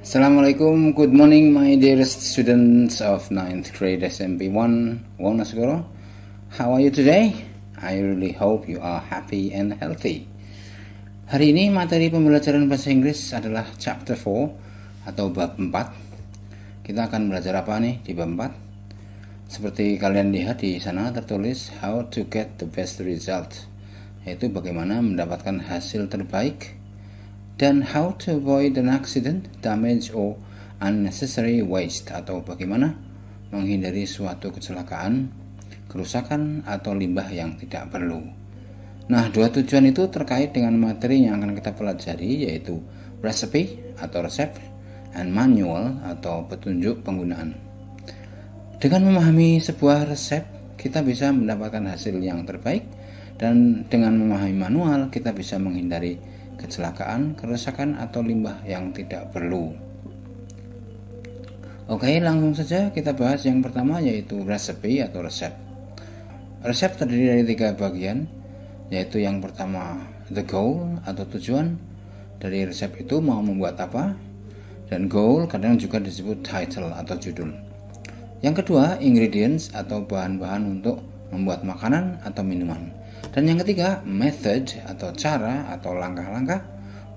Assalamualaikum, good morning my dearest students of 9th grade SMP1 Wonosobo. How are you today? I really hope you are happy and healthy. Hari ini materi pembelajaran bahasa Inggris adalah chapter 4 atau bab 4. Kita akan belajar apa nih di bab 4? Seperti kalian lihat di sana tertulis how to get the best result, yaitu bagaimana mendapatkan hasil terbaik, dan how to avoid an accident, damage, or unnecessary waste, atau bagaimana menghindari suatu kecelakaan, kerusakan, atau limbah yang tidak perlu. Nah, dua tujuan itu terkait dengan materi yang akan kita pelajari, yaitu recipe atau resep, and manual atau petunjuk penggunaan. Dengan memahami sebuah resep, kita bisa mendapatkan hasil yang terbaik, dan dengan memahami manual, kita bisa menghindari kecelakaan, kerusakan, atau limbah yang tidak perlu. Oke, langsung saja kita bahas yang pertama, yaitu recipe atau resep. Resep terdiri dari 3 bagian, yaitu yang pertama the goal atau tujuan dari resep itu mau membuat apa, dan goal kadang juga disebut title atau judul. Yang kedua ingredients atau bahan-bahan untuk membuat makanan atau minuman. Dan yang ketiga, method atau cara atau langkah-langkah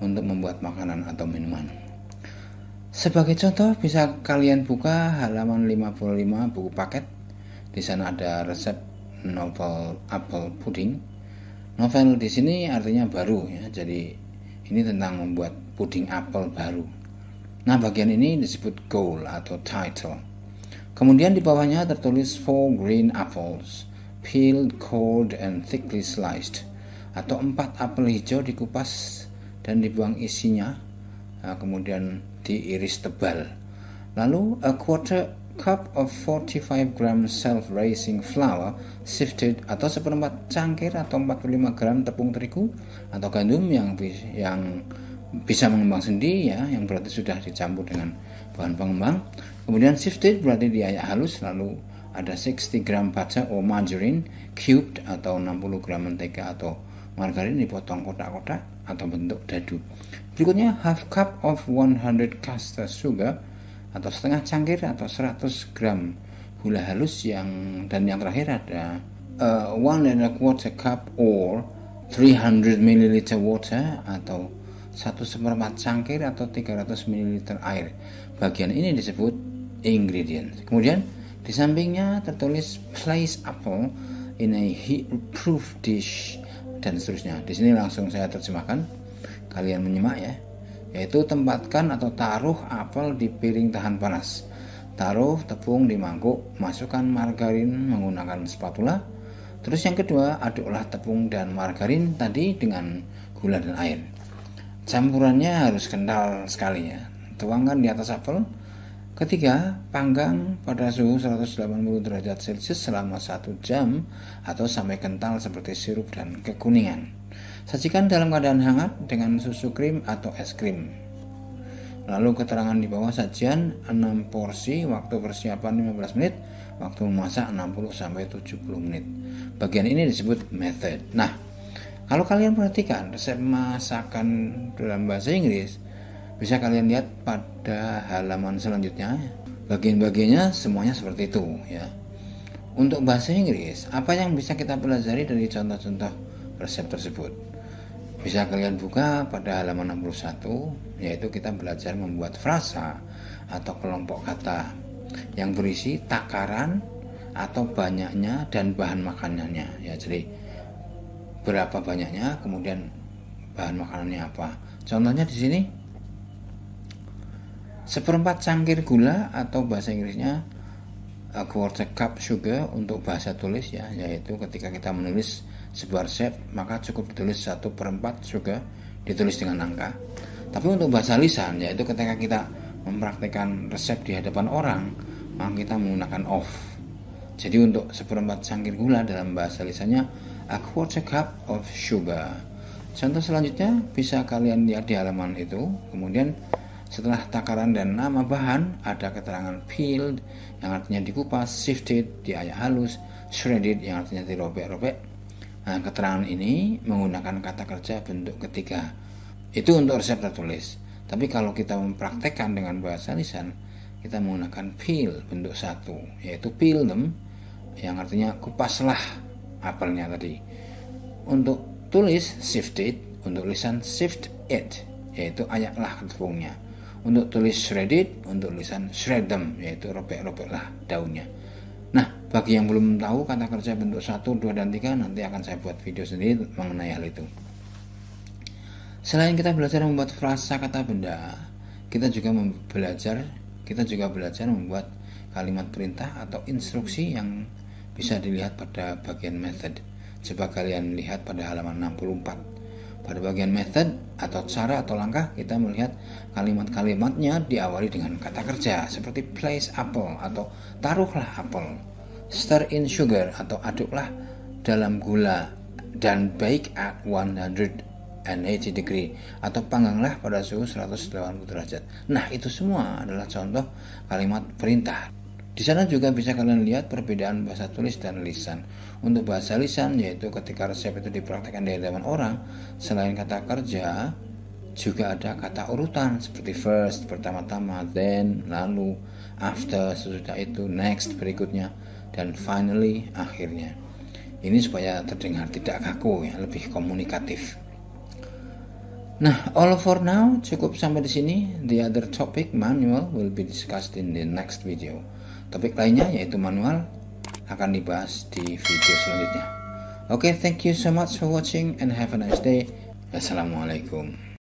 untuk membuat makanan atau minuman. Sebagai contoh, bisa kalian buka halaman 55 buku paket. Di sana ada resep novel apple pudding. Novel di sini artinya baru ya. Jadi ini tentang membuat puding apel baru. Nah, bagian ini disebut goal atau title. Kemudian di bawahnya tertulis 4 green apples, peeled, cored, and thickly sliced, atau 4 apel hijau dikupas dan dibuang isinya, kemudian diiris tebal. Lalu a quarter cup of 45 gram self-raising flour sifted, atau seperempat cangkir atau 45 gram tepung terigu atau gandum yang bisa mengembang sendiri ya, yang berarti sudah dicampur dengan bahan pengembang. Kemudian sifted berarti diayak halus. Lalu ada 60 gram butter or margarine cubed, atau 60 gram mentega atau margarin dipotong kotak-kotak atau bentuk dadu. Berikutnya half cup of 100 caster sugar, atau setengah cangkir atau 100 gram gula halus, dan yang terakhir ada 1¼ cup or 300 ml water, atau 1/4 cangkir atau 300 ml air. Bagian ini disebut ingredients. Kemudian di sampingnya tertulis place apple in a heat-proof dish, dan seterusnya. Di sini langsung saya terjemahkan, kalian menyimak ya. Yaitu tempatkan atau taruh apel di piring tahan panas. Taruh tepung di mangkuk, masukkan margarin menggunakan spatula. Terus yang kedua, aduklah tepung dan margarin tadi dengan gula dan air. Campurannya harus kental sekali ya. Tuangkan di atas apel. Ketiga, panggang pada suhu 180 derajat Celcius selama 1 jam atau sampai kental seperti sirup dan kekuningan. Sajikan dalam keadaan hangat dengan susu krim atau es krim. Lalu keterangan di bawah sajian: 6 porsi, waktu persiapan 15 menit, waktu memasak 60-70 menit. Bagian ini disebut method. Nah, kalau kalian perhatikan resep masakan dalam bahasa Inggris, bisa kalian lihat pada halaman selanjutnya. Bagian-bagiannya semuanya seperti itu ya. Untuk bahasa Inggris, apa yang bisa kita pelajari dari contoh-contoh resep tersebut? Bisa kalian buka pada halaman 61, yaitu kita belajar membuat frasa atau kelompok kata yang berisi takaran atau banyaknya dan bahan makanannya ya. Jadi berapa banyaknya, kemudian bahan makanannya apa. Contohnya di sini 1/4 cangkir gula, atau bahasa Inggrisnya a quarter cup sugar untuk bahasa tulis ya, yaitu ketika kita menulis sebuah resep maka cukup ditulis 1/4 sugar, ditulis dengan angka. Tapi untuk bahasa lisan, yaitu ketika kita mempraktikkan resep di hadapan orang, maka kita menggunakan of. Jadi untuk 1/4 cangkir gula dalam bahasa lisannya a quarter cup of sugar. Contoh selanjutnya bisa kalian lihat di halaman itu. Kemudian setelah takaran dan nama bahan, ada keterangan peeled yang artinya dikupas, sifted diayak halus, shredded yang artinya dirobek-robek. Nah, keterangan ini menggunakan kata kerja bentuk ketiga. Itu untuk resep tertulis. Tapi kalau kita mempraktekkan dengan bahasa lisan, kita menggunakan peel bentuk satu, yaitu peel them, yang artinya kupaslah apelnya tadi. Untuk tulis sift it, untuk lisan sift it, yaitu ayaklah tepungnya. Untuk tulis shred it, untuk lisan shred them, yaitu robek-robeklah daunnya. Nah, bagi yang belum tahu kata kerja bentuk 1, 2, dan 3, nanti akan saya buat video sendiri mengenai hal itu. Selain kita belajar membuat frasa kata benda, kita juga belajar membuat kalimat perintah atau instruksi yang bisa dilihat pada bagian method. Coba kalian lihat pada halaman 64. Pada bagian method atau cara atau langkah, kita melihat kalimat-kalimatnya diawali dengan kata kerja seperti place apple atau taruhlah apel, stir in sugar atau aduklah dalam gula, dan bake at 180 degree atau pangganglah pada suhu 180 derajat. Nah, itu semua adalah contoh kalimat perintah. Di sana juga bisa kalian lihat perbedaan bahasa tulis dan lisan. Untuk bahasa lisan, yaitu ketika resep itu dipraktikkan di hadapan orang, selain kata kerja, juga ada kata urutan seperti first, pertama-tama, then, lalu, after, sesudah itu, next, berikutnya, dan finally, akhirnya. Ini supaya terdengar tidak kaku, ya, lebih komunikatif. Nah, all for now, cukup sampai di sini. The other topic, manual, will be discussed in the next video. Topik lainnya, yaitu manual, akan dibahas di video selanjutnya. Okay, thank you so much for watching and have a nice day. Assalamualaikum.